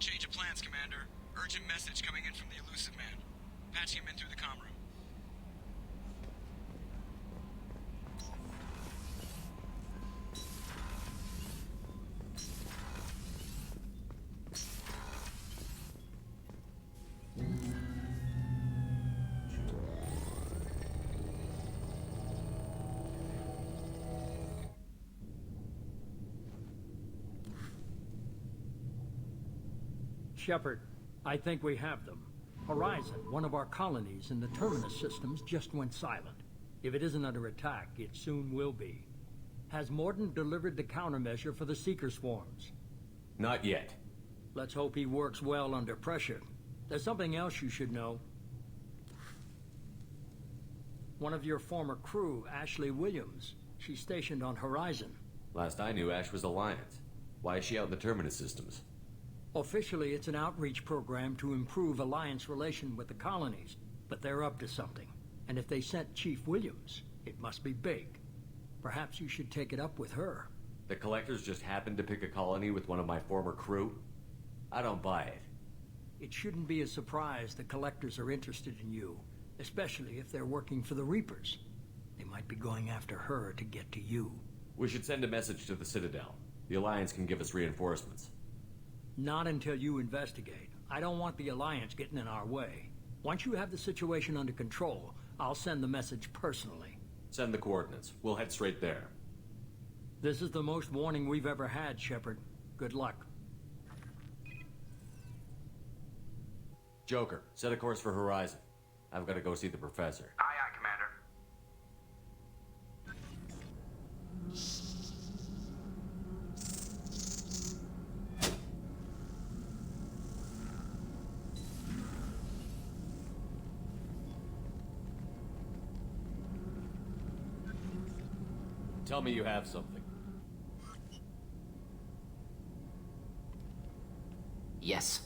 Change of plans, Commander. Urgent message coming in from the Illusive Man. Patching him in through the comm room. Shepard, I think we have them. Horizon, one of our colonies in the Terminus systems, just went silent. If it isn't under attack, it soon will be. Has Mordin delivered the countermeasure for the Seeker swarms? Not yet. Let's hope he works well under pressure. There's something else you should know. One of your former crew, Ashley Williams. She's stationed on Horizon. Last I knew, Ash was Alliance. Why is she out in the Terminus systems? Officially, it's an outreach program to improve Alliance relation with the colonies, but they're up to something. And if they sent Chief Williams, it must be big. Perhaps you should take it up with her. The Collectors just happened to pick a colony with one of my former crew? I don't buy it. It shouldn't be a surprise the Collectors are interested in you, especially if they're working for the Reapers. They might be going after her to get to you. We should send a message to the Citadel. The Alliance can give us reinforcements. Not until you investigate. I don't want the Alliance getting in our way. Once you have the situation under control, I'll send the message personally. Send the coordinates. We'll head straight there. This is the most warning we've ever had, Shepard. Good luck. Joker, set a course for Horizon. I've got to go see the Professor. Aye, aye, Commander. Tell me you have something. Yes.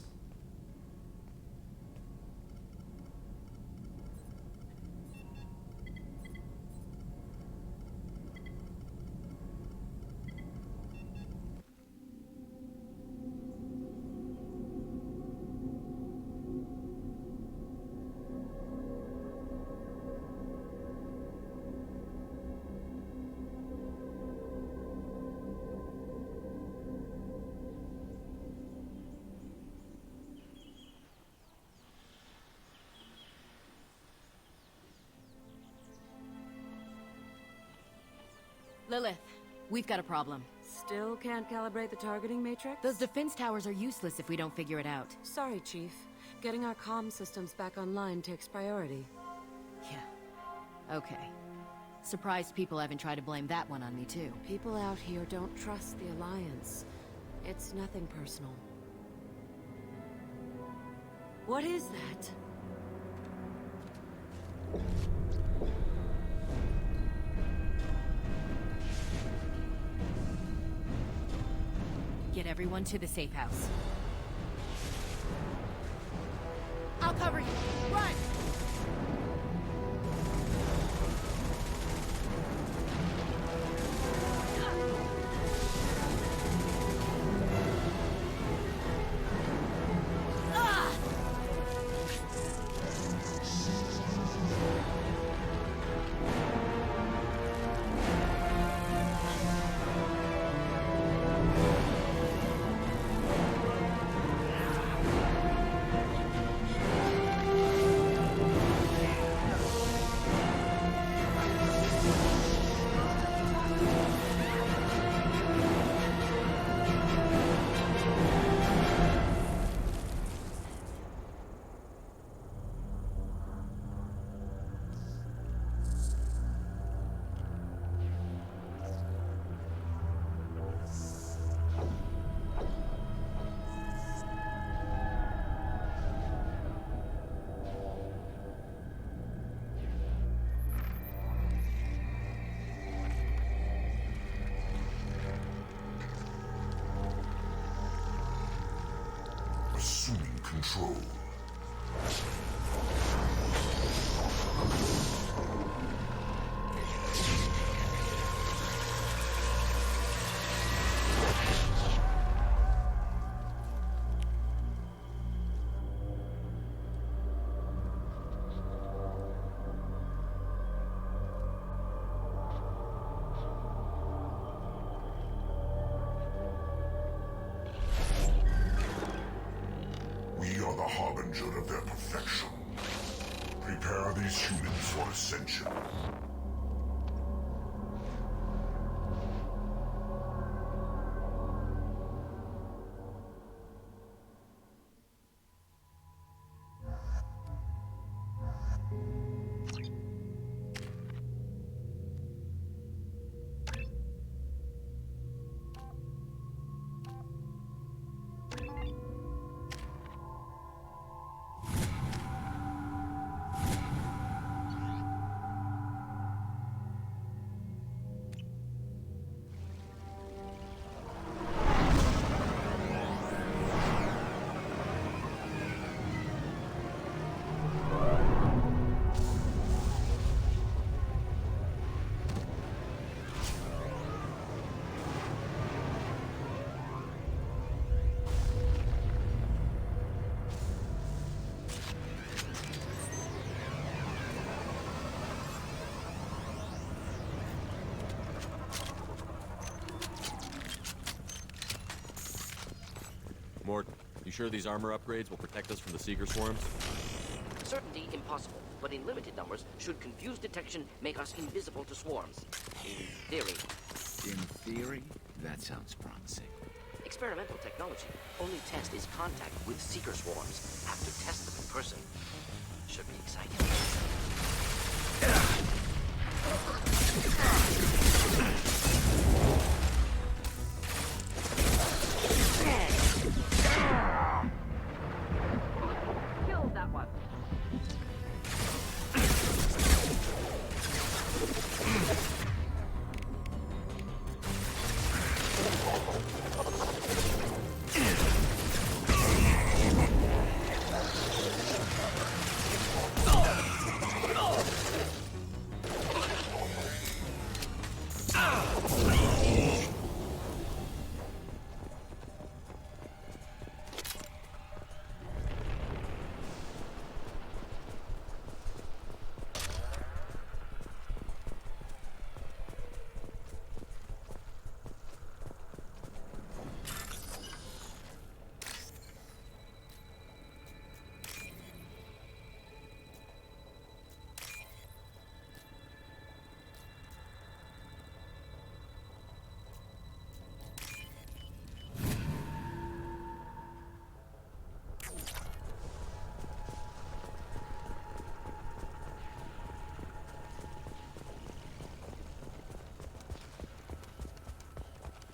Lilith, we've got a problem. Still can't calibrate the targeting matrix? Those defense towers are useless if we don't figure it out. Sorry, Chief. Getting our comm systems back online takes priority. Yeah. Okay. Surprised people haven't tried to blame that one on me, too. People out here don't trust the Alliance. It's nothing personal. What is that? Get everyone to the safe house. I'll cover you. Run! Assuming control. danger of their perfection. Prepare these humans for ascension. Mort, you sure these armor upgrades will protect us from the Seeker swarms? Certainty impossible, but in limited numbers, should confused detection make us invisible to swarms. In theory. In theory? That sounds promising. Experimental technology. Only test is contact with Seeker swarms. Have to test them in person. Should be exciting. Kill that one.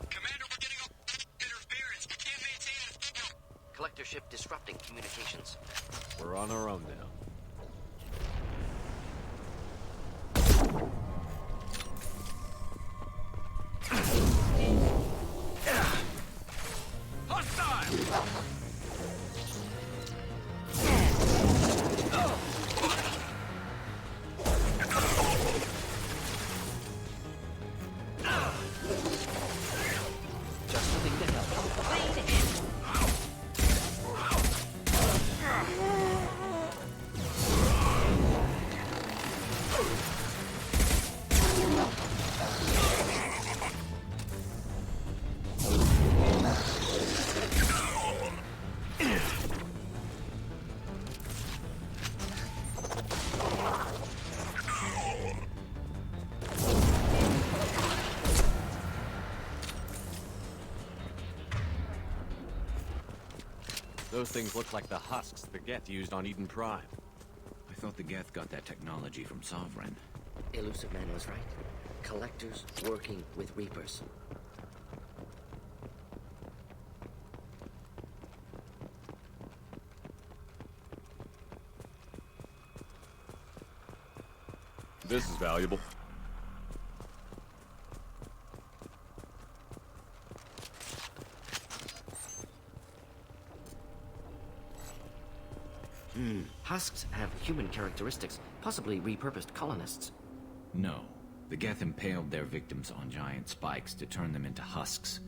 Commander, we're getting interference. We can't maintain. Collector ship disrupting communications. We're on our own now. Just the thing to help. Lean in. Those things look like the husks the Geth used on Eden Prime. I thought the Geth got that technology from Sovereign. Illusive Man was right. Collectors working with Reapers. This is valuable. Husks have human characteristics, possibly repurposed colonists. No. The Geth impaled their victims on giant spikes to turn them into husks.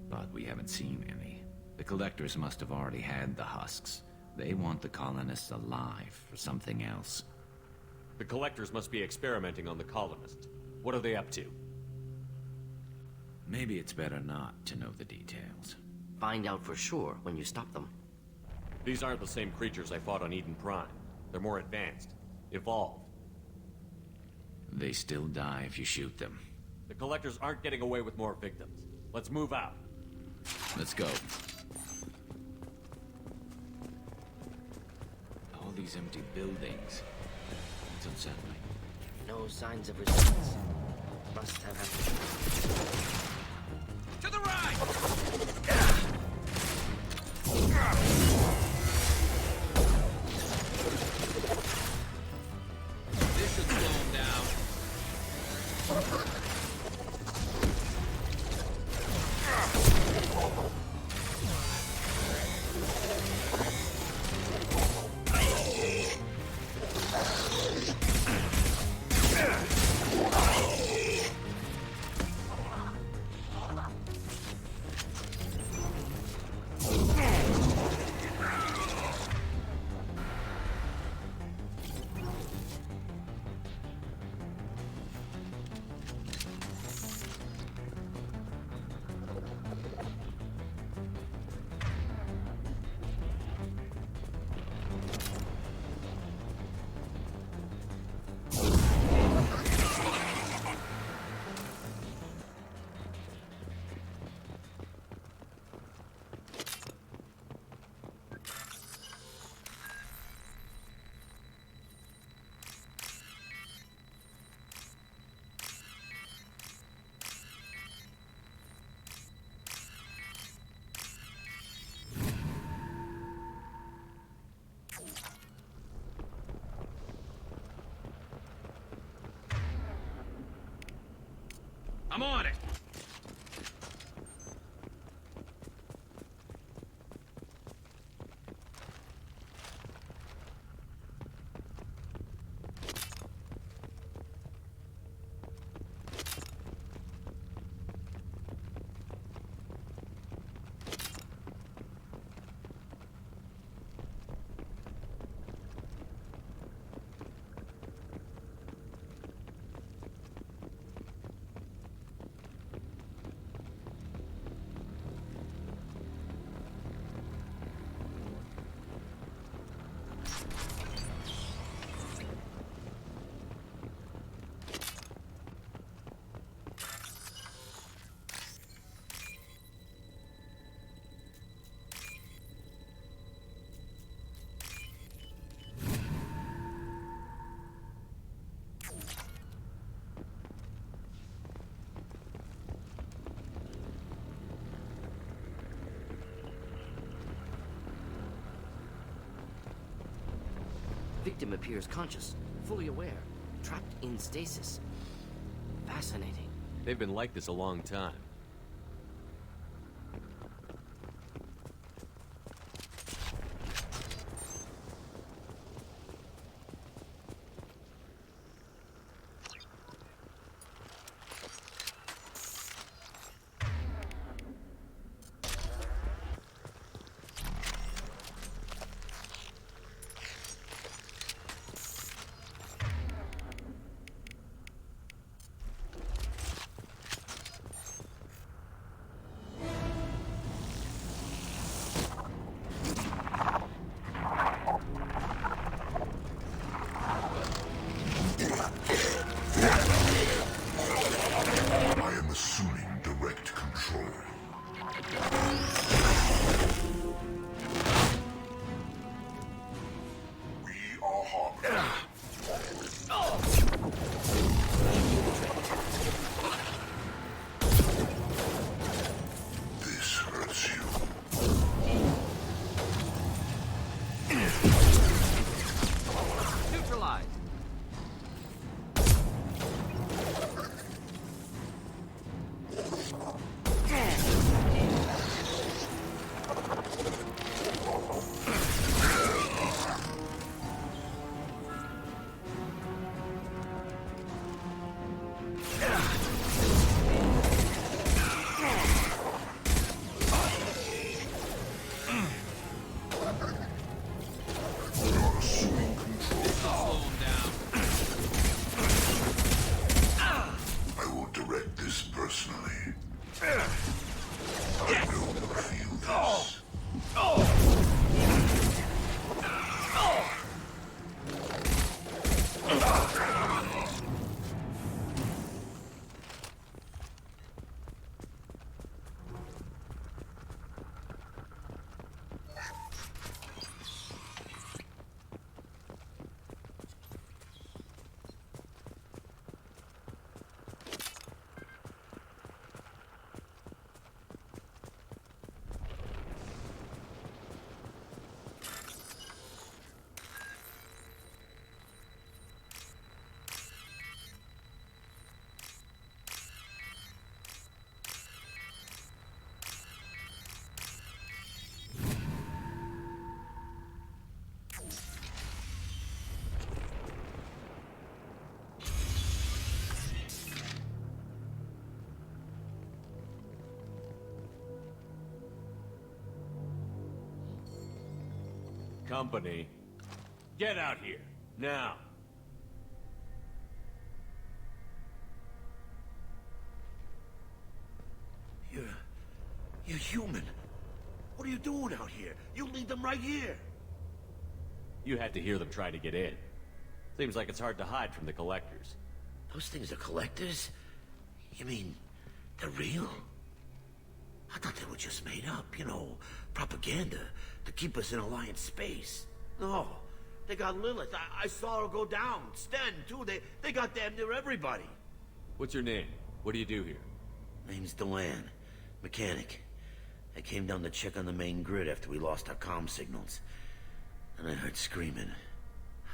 But we haven't seen any. The Collectors must have already had the husks. They want the colonists alive for something else. The Collectors must be experimenting on the colonists. What are they up to? Maybe it's better not to know the details. Find out for sure when you stop them. These aren't the same creatures I fought on Eden Prime. They're more advanced. Evolved. They still die if you shoot them. The Collectors aren't getting away with more victims. Let's move out. Let's go. All these empty buildings. It's unsettling. No signs of resistance. Must have happened. To the right! This should slow him down. I'm on it! Victim appears conscious, fully aware, trapped in stasis. Fascinating. They've been like this a long time. Company. Get out here, now. You're human. What are you doing out here? You leave them right here. You had to hear them try to get in. Seems like it's hard to hide from the collectors. Those things are collectors? You mean, they're real? I thought they were just made up, you know, propaganda to keep us in Alliance space. No, they got Lilith. I saw her go down. Sten, too. They got damn near everybody. What's your name? What do you do here? Name's Delan. Mechanic. I came down to check on the main grid after we lost our comm signals. And I heard screaming.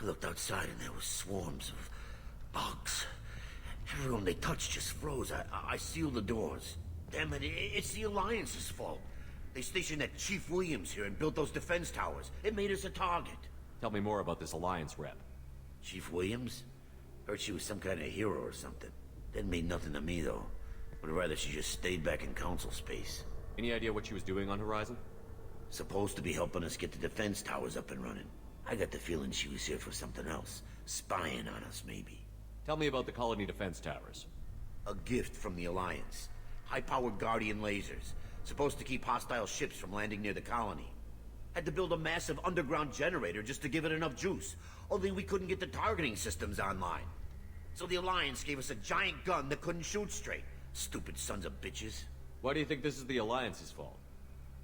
I looked outside and there were swarms of bugs. Everyone they touched just froze. I sealed the doors. Damn it, it's the Alliance's fault. They stationed that Chief Williams here and built those defense towers. It made us a target. Tell me more about this Alliance rep. Chief Williams? Heard she was some kind of hero or something. Didn't mean nothing to me, though. Would rather she just stayed back in Council space. Any idea what she was doing on Horizon? Supposed to be helping us get the defense towers up and running. I got the feeling she was here for something else. Spying on us, maybe. Tell me about the colony defense towers. A gift from the Alliance. High-powered Guardian lasers. Supposed to keep hostile ships from landing near the colony. Had to build a massive underground generator just to give it enough juice. Only we couldn't get the targeting systems online. So the Alliance gave us a giant gun that couldn't shoot straight. Stupid sons of bitches. Why do you think this is the Alliance's fault?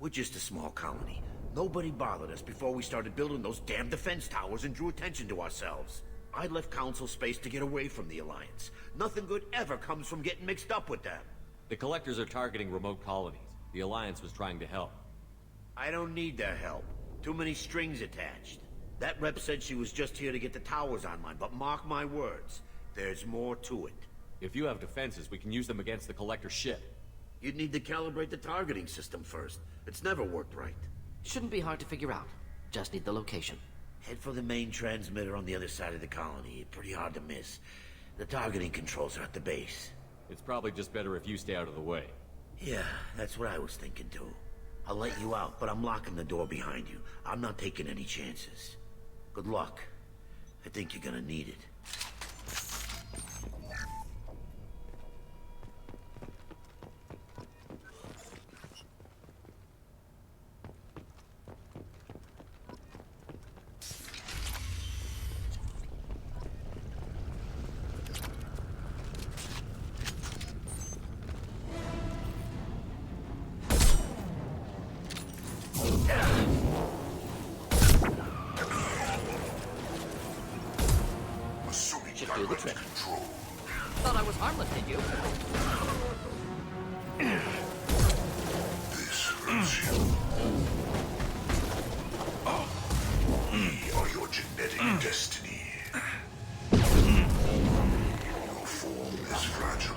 We're just a small colony. Nobody bothered us before we started building those damn defense towers and drew attention to ourselves. I left Council space to get away from the Alliance. Nothing good ever comes from getting mixed up with them. The collectors are targeting remote colonies. The Alliance was trying to help. I don't need their help. Too many strings attached. That rep said she was just here to get the towers online, but mark my words, there's more to it. If you have defenses, we can use them against the collector ship. You'd need to calibrate the targeting system first. It's never worked right. Shouldn't be hard to figure out. Just need the location. Head for the main transmitter on the other side of the colony. Pretty hard to miss. The targeting controls are at the base. It's probably just better if you stay out of the way. Yeah, that's what I was thinking too. I'll let you out, but I'm locking the door behind you. I'm not taking any chances. Good luck. I think you're gonna need it. Should do the trick. Control. Thought I was harmless, did you? This hurts you. We are your genetic destiny. Your form is fragile.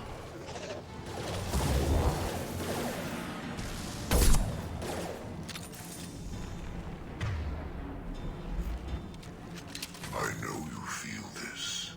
I know you feel this.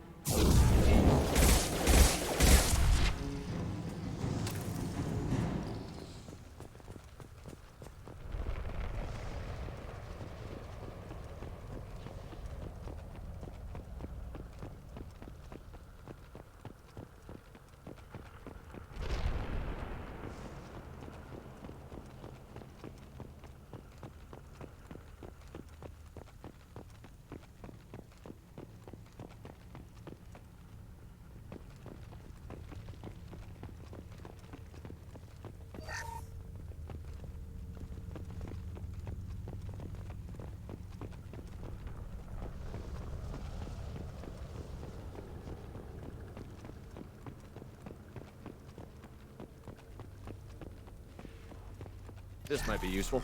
This might be useful.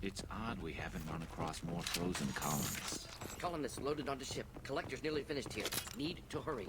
It's odd we haven't run across more frozen colonists. Colonists loaded onto ship. Collector's nearly finished here. Need to hurry.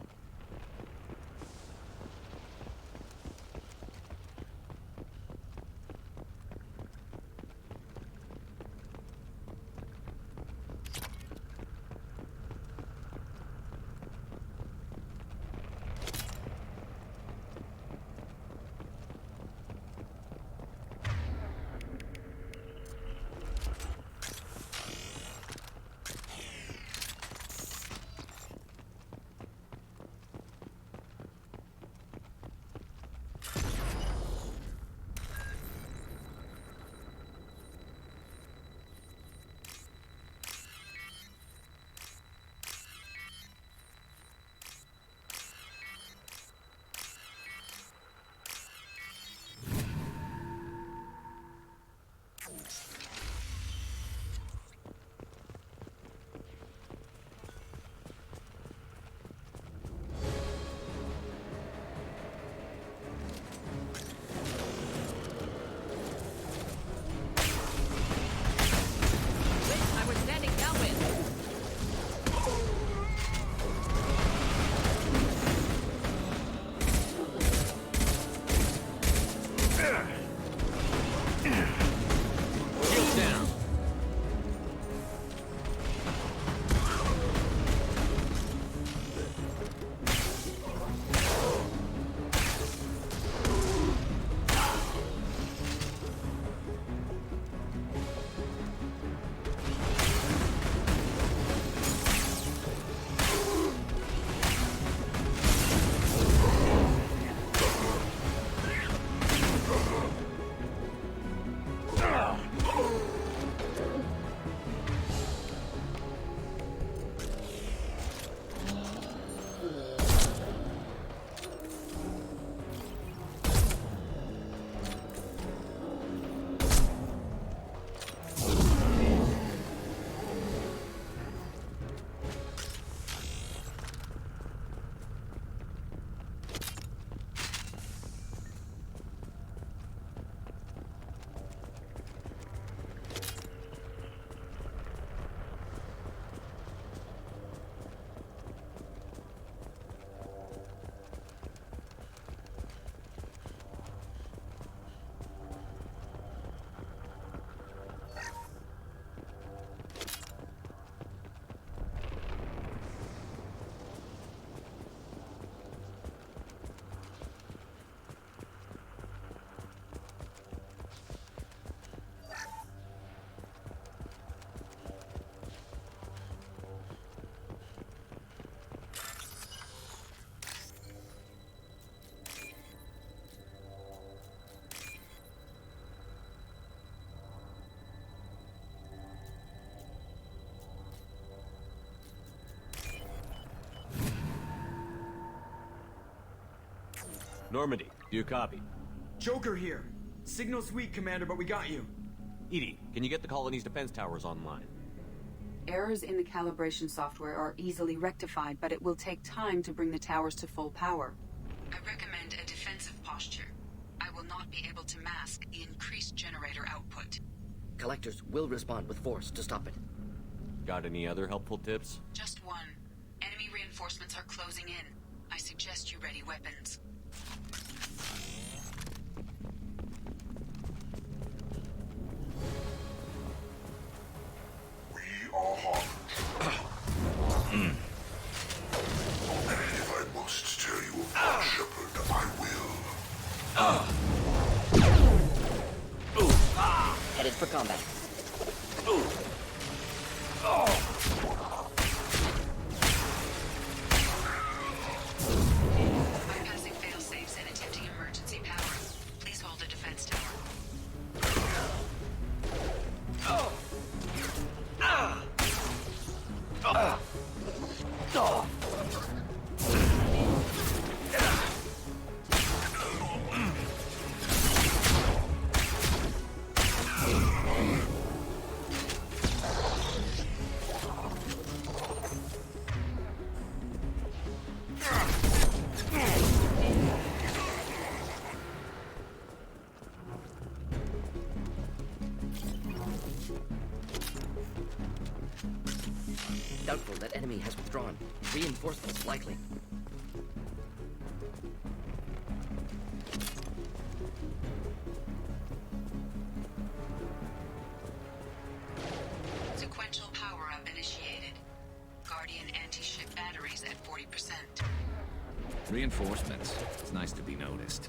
Normandy, do you copy? Joker here. Signal's weak, Commander, but we got you. Edie, can you get the colony's defense towers online? Errors in the calibration software are easily rectified, but it will take time to bring the towers to full power. I recommend a defensive posture. I will not be able to mask the increased generator output. Collectors will respond with force to stop it. Got any other helpful tips? Just one. Enemy reinforcements are closing in. I suggest you ready weapons. We are harmed. And if I must tell you about Shepard, I will. Headed for combat. Bypassing fail-safes and attempting emergency power. Please hold a defense tower. Doubtful that enemy has withdrawn. Reinforcements likely. Sequential power-up initiated. Guardian anti-ship batteries at 40%. Reinforcements. It's nice to be noticed.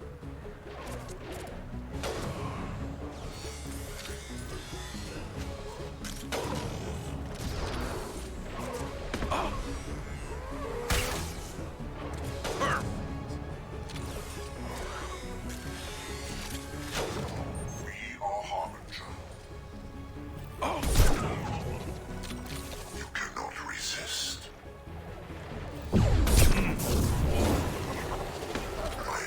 We are Harbinger. You cannot resist. My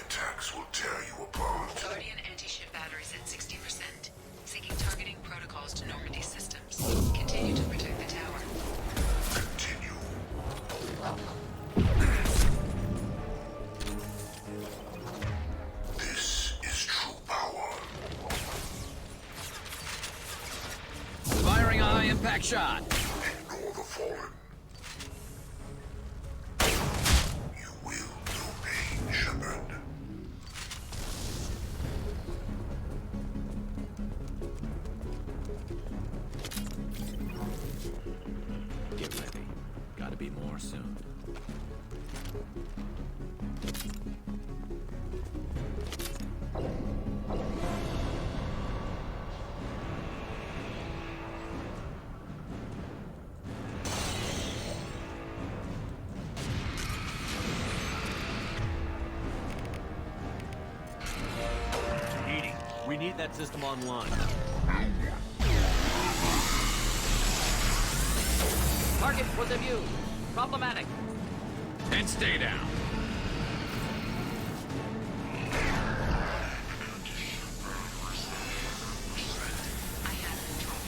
attacks will tear you apart. Guardian anti-ship batteries at 60%. Seeking targeting protocols to Normandy systems. Continue to protect the tower. Continue. This is true power. Firing a high-impact shot. Ignore the fallen. You will know pain, Shepard. Get ready. Gotta be more soon. Edie, we need that system online. Target was immune. Problematic. And stay down. I have control.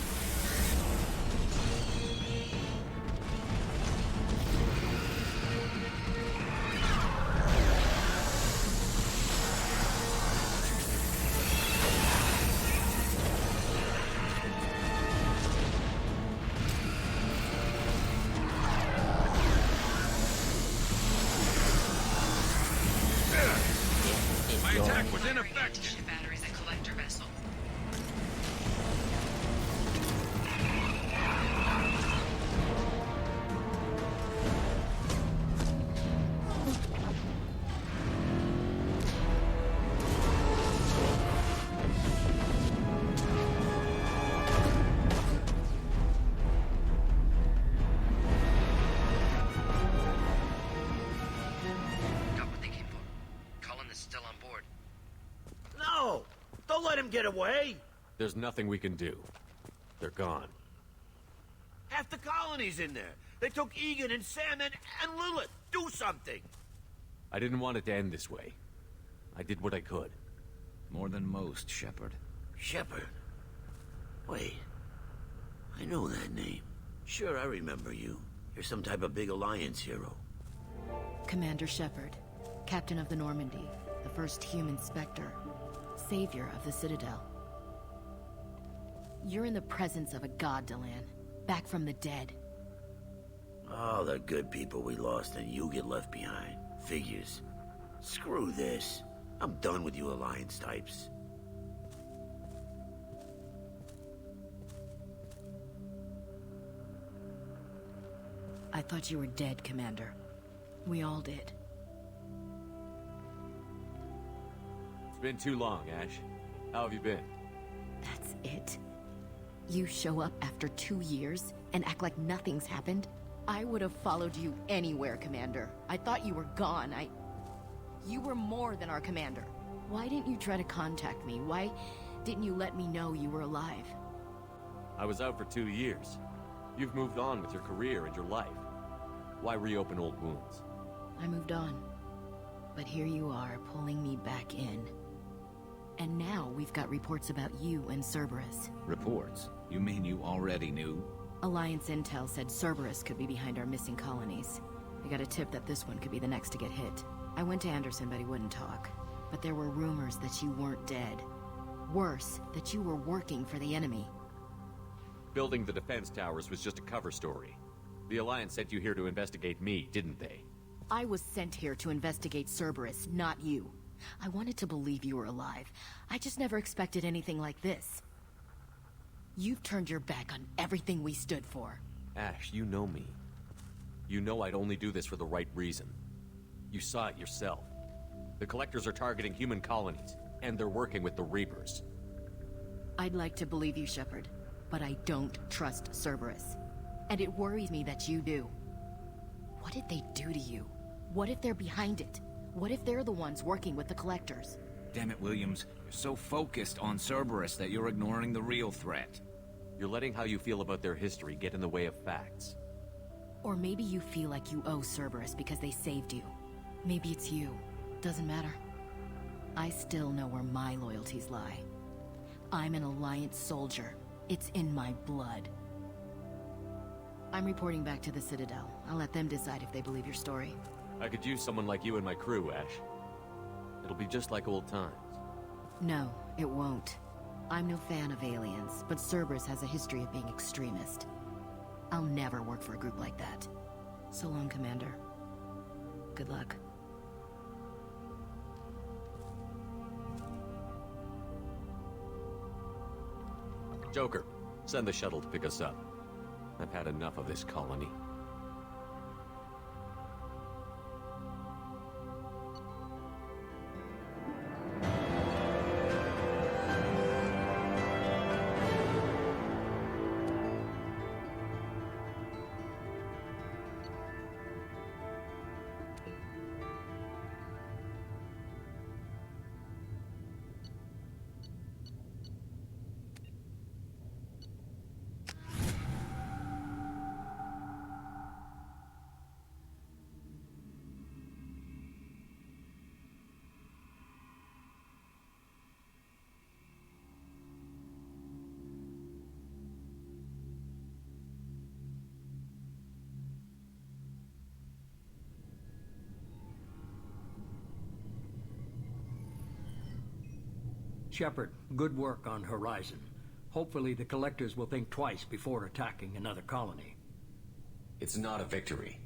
My attack was ineffective. Ship batteries at collector vessel. Got what they came for. Cullen is still on board. No! Don't let him get away! There's nothing we can do. They're gone. Half the colony's in there. They took Egan and Sam and Lilith. Do something! I didn't want it to end this way. I did what I could. More than most, Shepard. Shepard? Wait. I know that name. Sure, I remember you. You're some type of big Alliance hero. Commander Shepard, Captain of the Normandy, the first human Spectre, savior of the Citadel. You're in the presence of a god, Delan, back from the dead. All the good people we lost and you get left behind. Figures. Screw this. I'm done with you Alliance types. I thought you were dead, Commander. We all did. It's been too long, Ash. How have you been? That's it? You show up after 2 years and act like nothing's happened? I would have followed you anywhere, Commander. I thought you were gone. You were more than our commander. Why didn't you try to contact me? Why didn't you let me know you were alive? I was out for 2 years. You've moved on with your career and your life. Why reopen old wounds? I moved on. But here you are, pulling me back in. And now we've got reports about you and Cerberus. Reports? You mean you already knew? Alliance intel said Cerberus could be behind our missing colonies. I got a tip that this one could be the next to get hit. I went to Anderson, but he wouldn't talk. But there were rumors that you weren't dead. Worse, that you were working for the enemy. Building the defense towers was just a cover story. The Alliance sent you here to investigate me, didn't they? I was sent here to investigate Cerberus, not you. I wanted to believe you were alive. I just never expected anything like this. You've turned your back on everything we stood for. Ash, you know me. You know I'd only do this for the right reason. You saw it yourself. The Collectors are targeting human colonies, and they're working with the Reapers. I'd like to believe you, Shepard, but I don't trust Cerberus. And it worries me that you do. What did they do to you? What if they're behind it? What if they're the ones working with the Collectors? Damn it, Williams. You're so focused on Cerberus that you're ignoring the real threat. You're letting how you feel about their history get in the way of facts. Or maybe you feel like you owe Cerberus because they saved you. Maybe it's you. Doesn't matter. I still know where my loyalties lie. I'm an Alliance soldier. It's in my blood. I'm reporting back to the Citadel. I'll let them decide if they believe your story. I could use someone like you in my crew, Ash. It'll be just like old times. No, it won't. I'm no fan of aliens, but Cerberus has a history of being extremist. I'll never work for a group like that. So long, Commander. Good luck. Joker, send the shuttle to pick us up. I've had enough of this colony. Shepard, good work on Horizon. Hopefully the Collectors will think twice before attacking another colony. It's not a victory.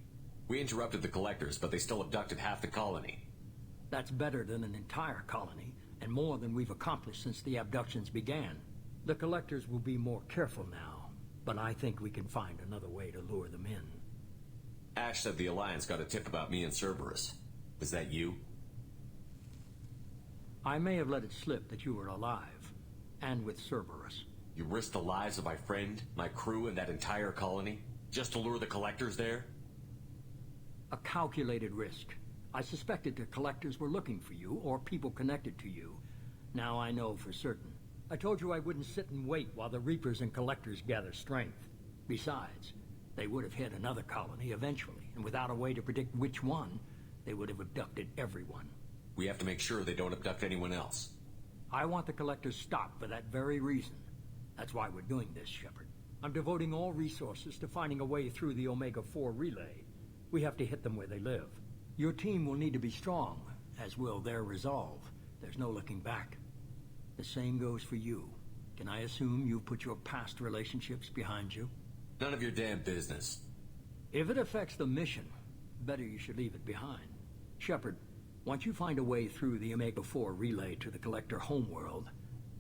We interrupted the Collectors, but they still abducted half the colony. That's better than an entire colony, and more than we've accomplished since the abductions began. The Collectors will be more careful now, but I think we can find another way to lure them in. Ash said the Alliance got a tip about me and Cerberus. Was that you? I may have let it slip that you were alive, and with Cerberus. You risked the lives of my friend, my crew, and that entire colony, just to lure the Collectors there? A calculated risk. I suspected the Collectors were looking for you, or people connected to you. Now I know for certain. I told you I wouldn't sit and wait while the Reapers and Collectors gather strength. Besides, they would have hit another colony eventually, and without a way to predict which one, they would have abducted everyone. We have to make sure they don't abduct anyone else. I want the Collectors stopped for that very reason. That's why we're doing this, Shepard. I'm devoting all resources to finding a way through the Omega-4 relay. We have to hit them where they live. Your team will need to be strong, as will their resolve. There's no looking back. The same goes for you. Can I assume you've put your past relationships behind you? None of your damn business. If it affects the mission, better you should leave it behind. Shepard, once you find a way through the Omega-4 relay to the Collector homeworld,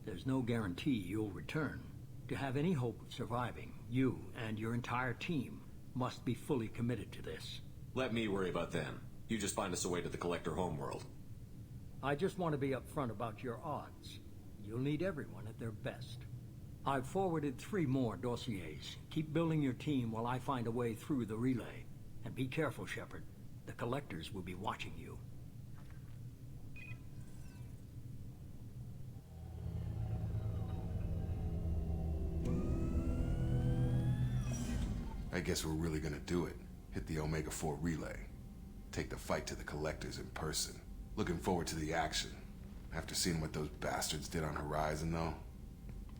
there's no guarantee you'll return. To have any hope of surviving, you and your entire team must be fully committed to this. Let me worry about them. You just find us a way to the Collector homeworld. I just want to be upfront about your odds. You'll need everyone at their best. I've forwarded 3 more dossiers. Keep building your team while I find a way through the relay. And be careful, Shepard. The Collectors will be watching you. I guess we're really gonna do it. Hit the Omega-4 relay. Take the fight to the Collectors in person. Looking forward to the action. After seeing what those bastards did on Horizon, though,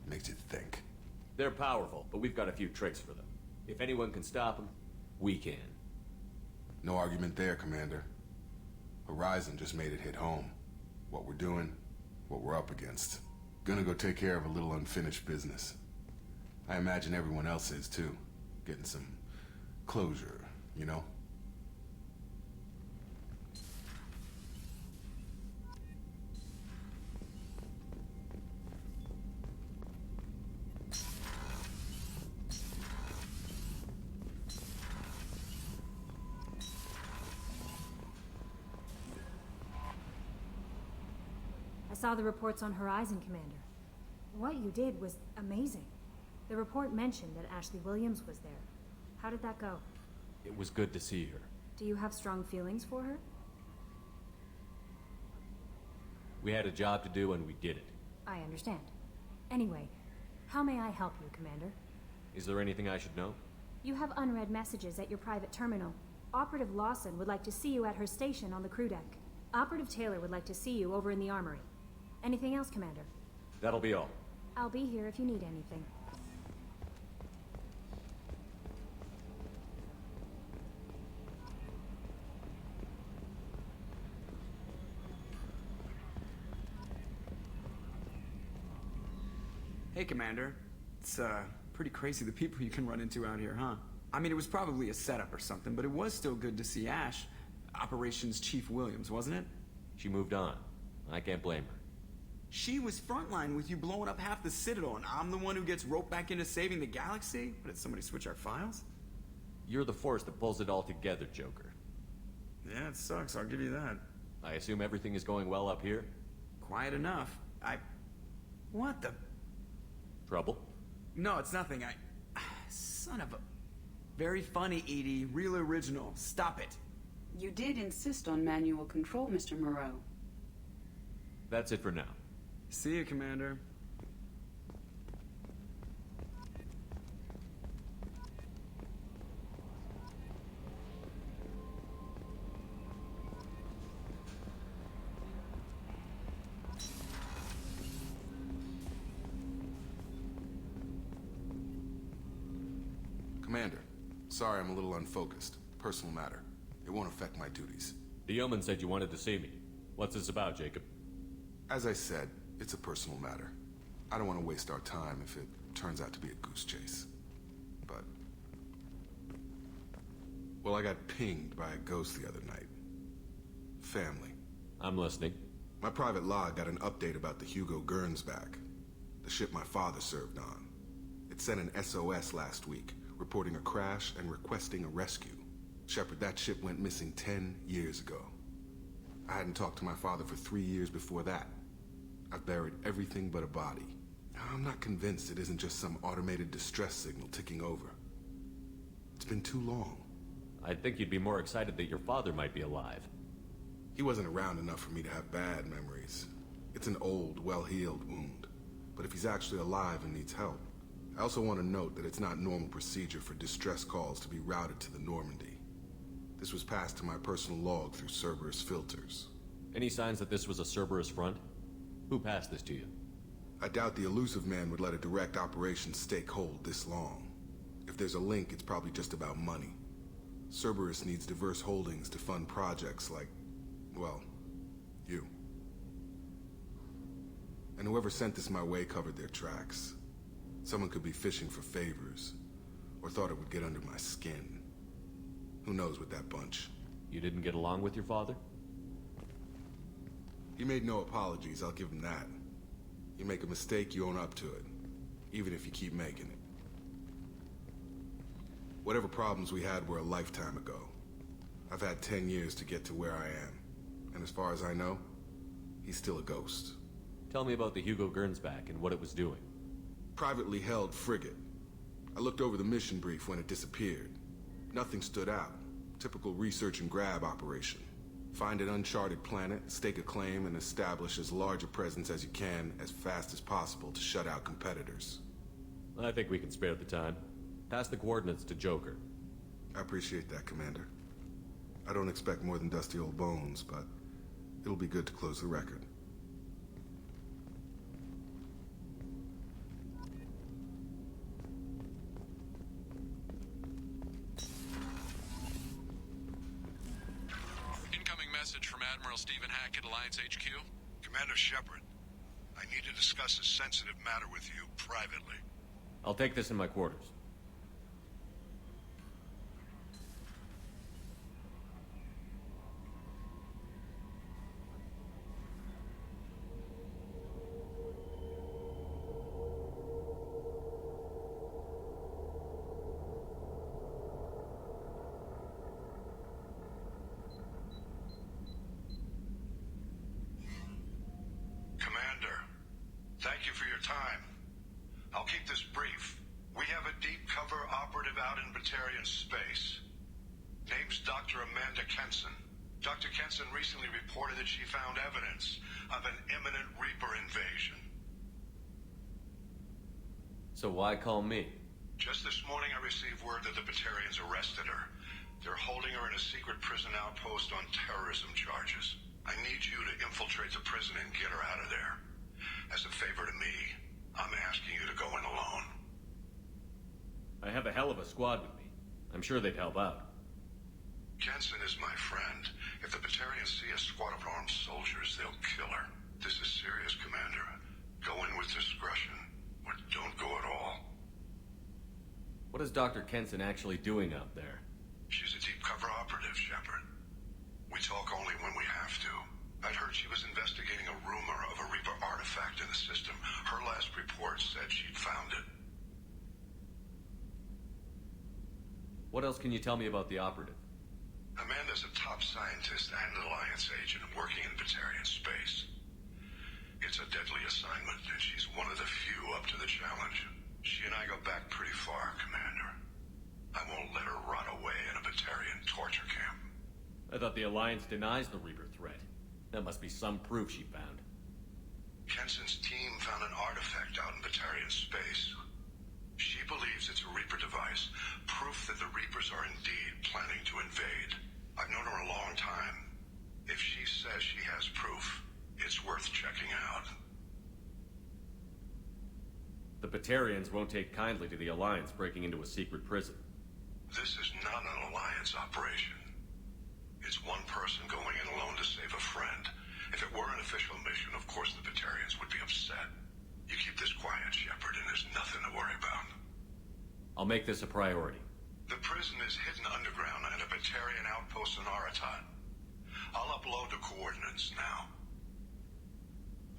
makes you think. They're powerful, but we've got a few tricks for them. If anyone can stop them, we can. No argument there, Commander. Horizon just made it hit home. What we're doing, what we're up against. Gonna go take care of a little unfinished business. I imagine everyone else is, too. Getting some closure, you know? I saw the reports on Horizon, Commander. What you did was amazing. The report mentioned that Ashley Williams was there. How did that go? It was good to see her. Do you have strong feelings for her? We had a job to do and we did it. I understand. Anyway, how may I help you, Commander? Is there anything I should know? You have unread messages at your private terminal. Operative Lawson would like to see you at her station on the crew deck. Operative Taylor would like to see you over in the armory. Anything else, Commander? That'll be all. I'll be here if you need anything. Hey, Commander. It's, pretty crazy the people you can run into out here, huh? I mean, it was probably a setup or something, but it was still good to see Ash. Operations Chief Williams, wasn't it? She moved on. I can't blame her. She was frontline with you blowing up half the Citadel, and I'm the one who gets roped back into saving the galaxy? But did somebody switch our files? You're the force that pulls it all together, Joker. Yeah, it sucks, I'll give you that. I assume everything is going well up here? Quiet enough. What the... Trouble? No, it's nothing. Son of a... Very funny, Edie. Real original. Stop it. You did insist on manual control, Mr. Moreau. That's it for now. See you, Commander. Commander, sorry I'm a little unfocused. Personal matter. It won't affect my duties. The yeoman said you wanted to see me. What's this about, Jacob? As I said, it's a personal matter. I don't want to waste our time if it turns out to be a goose chase. But... well, I got pinged by a ghost the other night. Family. I'm listening. My private log got an update about the Hugo Gurns back. The ship my father served on. It sent an SOS last week, reporting a crash and requesting a rescue. Shepard, that ship went missing 10 years ago. I hadn't talked to my father for 3 years before that. I've buried everything but a body. I'm not convinced it isn't just some automated distress signal ticking over. It's been too long. I'd think you'd be more excited that your father might be alive. He wasn't around enough for me to have bad memories. It's an old, well-healed wound. But if he's actually alive and needs help, I also want to note that it's not normal procedure for distress calls to be routed to the Normandy. This was passed to my personal log through Cerberus filters. Any signs that this was a Cerberus front? Who passed this to you? I doubt the Illusive Man would let a direct operations stake hold this long. If there's a link, it's probably just about money. Cerberus needs diverse holdings to fund projects like, well, you. And whoever sent this my way covered their tracks. Someone could be fishing for favors, or thought it would get under my skin. Who knows with that bunch? You didn't get along with your father? He made no apologies, I'll give him that. You make a mistake, you own up to it. Even if you keep making it. Whatever problems we had were a lifetime ago. I've had 10 years to get to where I am. And as far as I know, he's still a ghost. Tell me about the Hugo Gernsback and what it was doing. Privately held frigate. I looked over the mission brief when it disappeared. Nothing stood out. Typical research and grab operation. Find an uncharted planet, stake a claim, and establish as large a presence as you can as fast as possible to shut out competitors. I think we can spare the time. Pass the coordinates to Joker. I appreciate that, Commander. I don't expect more than dusty old bones, but it'll be good to close the record. Message from Admiral Stephen Hackett, Alliance HQ. Commander Shepard, I need to discuss a sensitive matter with you privately. I'll take this in my quarters. Thank you for your time. I'll keep this brief. We have a deep cover operative out in Batarian space. Name's Dr. Amanda Kenson. Dr. Kenson recently reported that she found evidence of an imminent Reaper invasion. So why call me? Just this morning I received word that the Batarians arrested her. They're holding her in a secret prison outpost on terrorism charges. I need you to infiltrate the prison and get her out of there. As a favor to me, I'm asking you to go in alone. I have a hell of a squad with me. I'm sure they'd help out. Kenson is my friend. If the Batarians see a squad of armed soldiers, they'll kill her. This is serious, Commander. Go in with discretion, or don't go at all. What is Dr. Kenson actually doing out there? She's a deep cover operative, Shepard. We talk only when we have to. I'd heard she was investigating a rumor of a Reaper artifact in the system. Her last report said she'd found it. What else can you tell me about the operative? Amanda's a top scientist and Alliance agent working in Batarian space. It's a deadly assignment, and she's one of the few up to the challenge. She and I go back pretty far, Commander. I won't let her rot away in a Batarian torture camp. I thought the Alliance denies the Reaper threat. That must be some proof she found. Kenson's team found an artifact out in Batarian space. She believes it's a Reaper device, proof that the Reapers are indeed planning to invade. I've known her a long time. If she says she has proof, it's worth checking out. The Batarians won't take kindly to the Alliance breaking into a secret prison. This is not an Alliance operation. It's one person going in alone to save a friend. If it were an official mission, of course the Batarians would be upset. You keep this quiet, Shepard, and there's nothing to worry about. I'll make this a priority. The prison is hidden underground at a Batarian outpost in Aratat. I'll upload the coordinates now.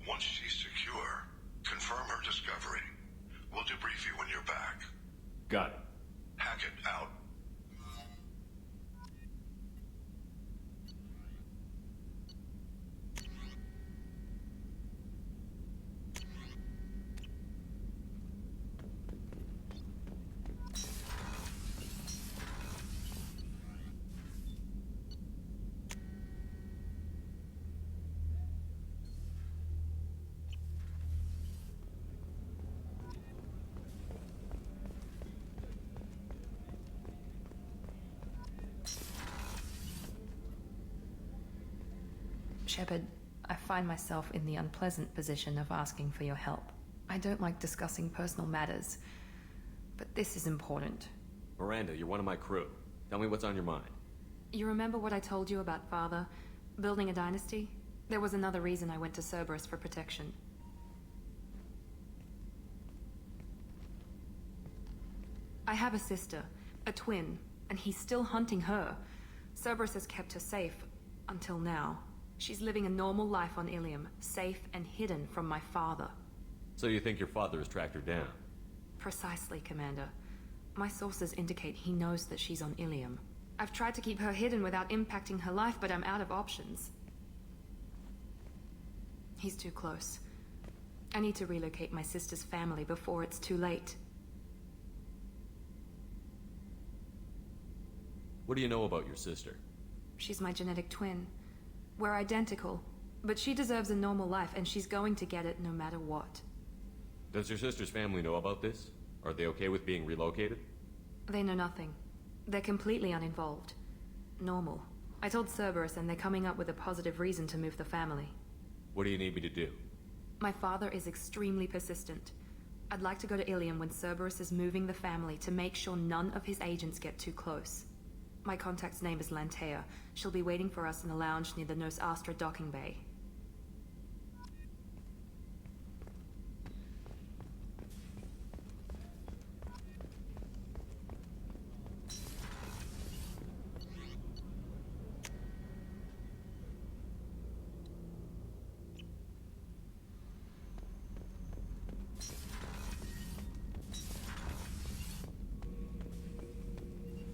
Once she's secure, confirm her discovery. We'll debrief you when you're back. Got it. Hackett out. Shepard, I find myself in the unpleasant position of asking for your help. I don't like discussing personal matters, but this is important. Miranda, you're one of my crew. Tell me what's on your mind. You remember what I told you about Father? Building a dynasty? There was another reason I went to Cerberus for protection. I have a sister, a twin, and he's still hunting her. Cerberus has kept her safe, until now. She's living a normal life on Ilium, safe and hidden from my father. So you think your father has tracked her down? Precisely, Commander. My sources indicate he knows that she's on Ilium. I've tried to keep her hidden without impacting her life, but I'm out of options. He's too close. I need to relocate my sister's family before it's too late. What do you know about your sister? She's my genetic twin. We're identical, but she deserves a normal life, and she's going to get it no matter what. Does your sister's family know about this? Are they okay with being relocated? They know nothing. They're completely uninvolved. Normal. I told Cerberus, and they're coming up with a positive reason to move the family. What do you need me to do? My father is extremely persistent. I'd like to go to Ilium when Cerberus is moving the family to make sure none of his agents get too close. My contact's name is Lantea. She'll be waiting for us in the lounge near the Nos Astra docking bay.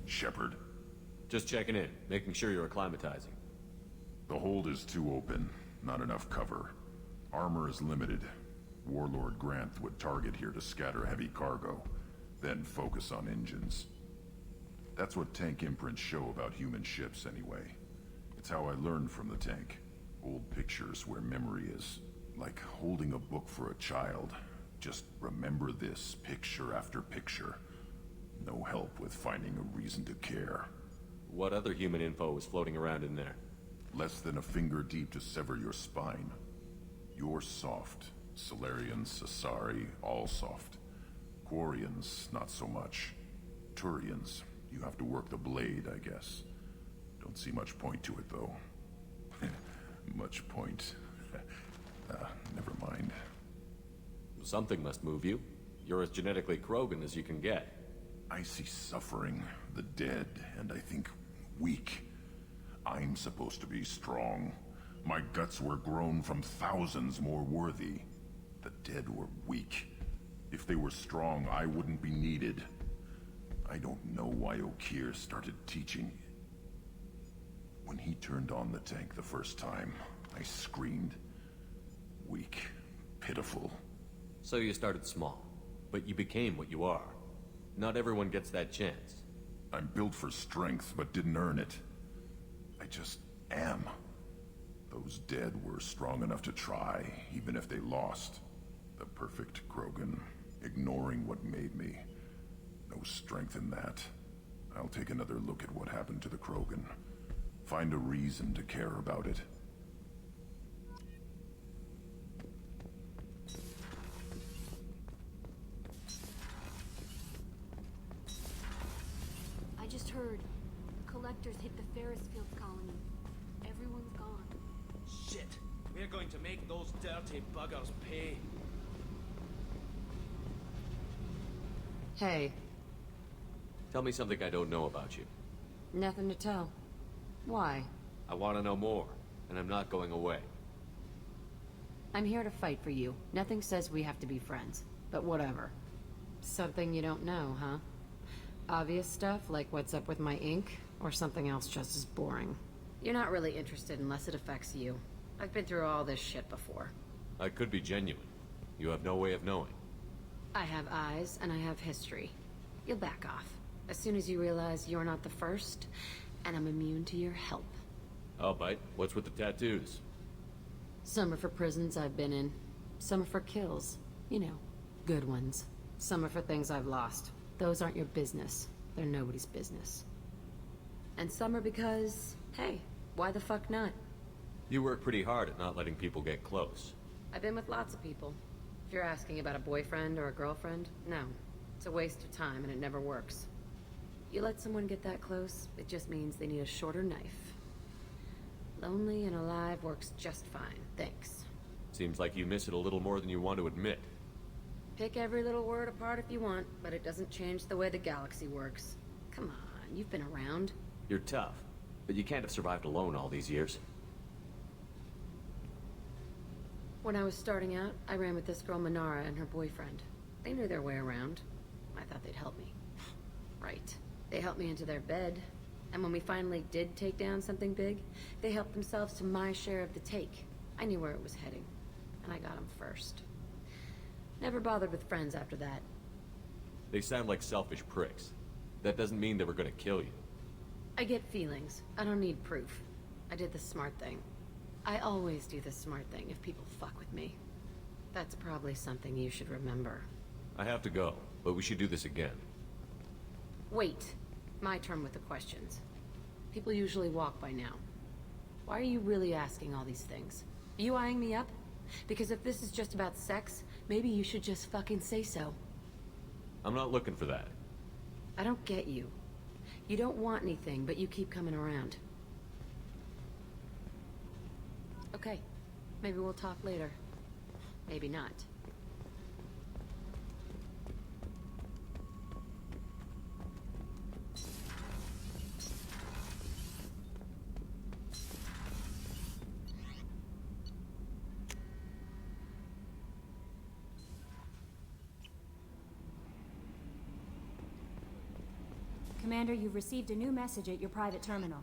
Shepard. Just checking in, making sure you're acclimatizing. The hold is too open. Not enough cover. Armor is limited. Warlord Grant would target here to scatter heavy cargo, then focus on engines. That's what tank imprints show about human ships anyway. It's how I learned from the tank. Old pictures where memory is like holding a book for a child. Just remember this picture after picture. No help with finding a reason to care. What other human info was floating around in there? Less than a finger deep to sever your spine. You're soft. Solarians, Asari, all soft. Quarians, not so much. Turians, you have to work the blade, I guess. Don't see much point to it, though. Much point. Never mind. Something must move you. You're as genetically Krogan as you can get. I see suffering, the dead, and I think weak. I'm supposed to be strong. My guts were grown from thousands more worthy. The dead were weak. If they were strong, I wouldn't be needed. I don't know why Okeer started teaching. When he turned on the tank the first time, I screamed. Weak, pitiful. So you started small, but you became what you are. Not everyone gets that chance. I'm built for strength, but didn't earn it. I just am. Those dead were strong enough to try, even if they lost. The perfect Krogan, ignoring what made me. No strength in that. I'll take another look at what happened to the Krogan. Find a reason to care about it. I just heard. Collectors hit the Ferris Field colony. Everyone's gone. Shit! We're going to make those dirty buggers pay. Hey. Tell me something I don't know about you. Nothing to tell. Why? I want to know more, and I'm not going away. I'm here to fight for you. Nothing says we have to be friends, but whatever. Something you don't know, huh? Obvious stuff, like what's up with my ink, or something else just as boring. You're not really interested unless it affects you. I've been through all this shit before. I could be genuine. You have no way of knowing. I have eyes, and I have history. You'll back off. As soon as you realize you're not the first, and I'm immune to your help. I'll bite. What's with the tattoos? Some are for prisons I've been in. Some are for kills. You know, good ones. Some are for things I've lost. Those aren't your business. They're nobody's business. And some are because, hey, why the fuck not? You work pretty hard at not letting people get close. I've been with lots of people. If you're asking about a boyfriend or a girlfriend, no. It's a waste of time and it never works. You let someone get that close, it just means they need a shorter knife. Lonely and alive works just fine, thanks. Seems like you miss it a little more than you want to admit. Pick every little word apart if you want, but it doesn't change the way the galaxy works. Come on, you've been around. You're tough, but you can't have survived alone all these years. When I was starting out, I ran with this girl Minara and her boyfriend. They knew their way around. I thought they'd help me. Right. They helped me into their bed, and when we finally did take down something big, they helped themselves to my share of the take. I knew where it was heading, and I got them first. Never bothered with friends after that. They sound like selfish pricks. That doesn't mean they were gonna kill you. I get feelings. I don't need proof. I did the smart thing. I always do the smart thing if people fuck with me. That's probably something you should remember. I have to go, but we should do this again. Wait. My turn with the questions. People usually walk by now. Why are you really asking all these things? Are you eyeing me up? Because if this is just about sex, maybe you should just fucking say so. I'm not looking for that. I don't get you. You don't want anything, but you keep coming around. Okay. Maybe we'll talk later. Maybe not. Commander, you've received a new message at your private terminal.